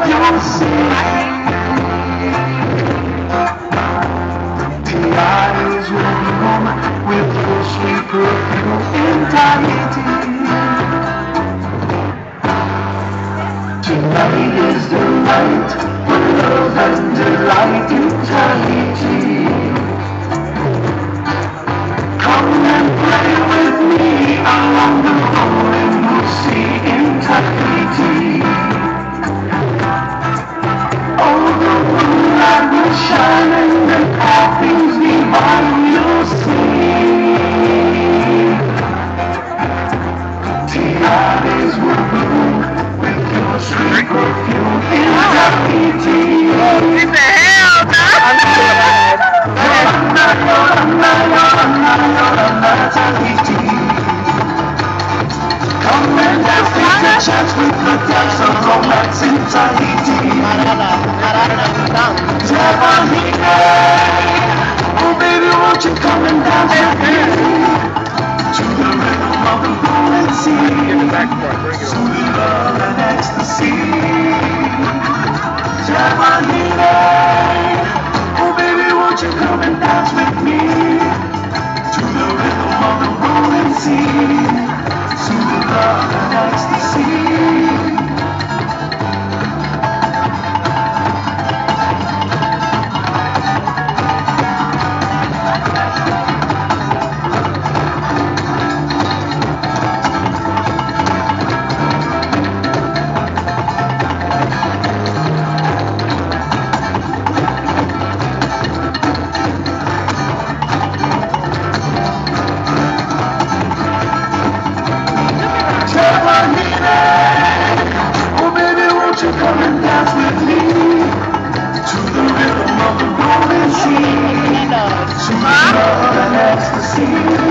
you'll see. Tiaras will bloom with your sweet perfume in Tahiti. Tonight is the night for love and delight in Tahiti. Come and play with me along the rolling blue sea in Tahiti. Oh, the moonlight will shine and the coffins behind you'll see. Tiaras will bloom with your sweet perfume in Tahiti. What the hell, Tahiti. Come and dance, take a chance with the dance of romance in Tahiti. Tahiti. Oh baby, won't you come and dance with me? To the rhythm of the rolling sea. Sweet love and ecstasy. Tahiti. Oh baby, won't you come and dance with me? To the rhythm of the rolling sea. Sweet love and ecstasy. Oh baby, won't you come and dance with me? To the rhythm of the rolling sea. Sweet love and ecstasy.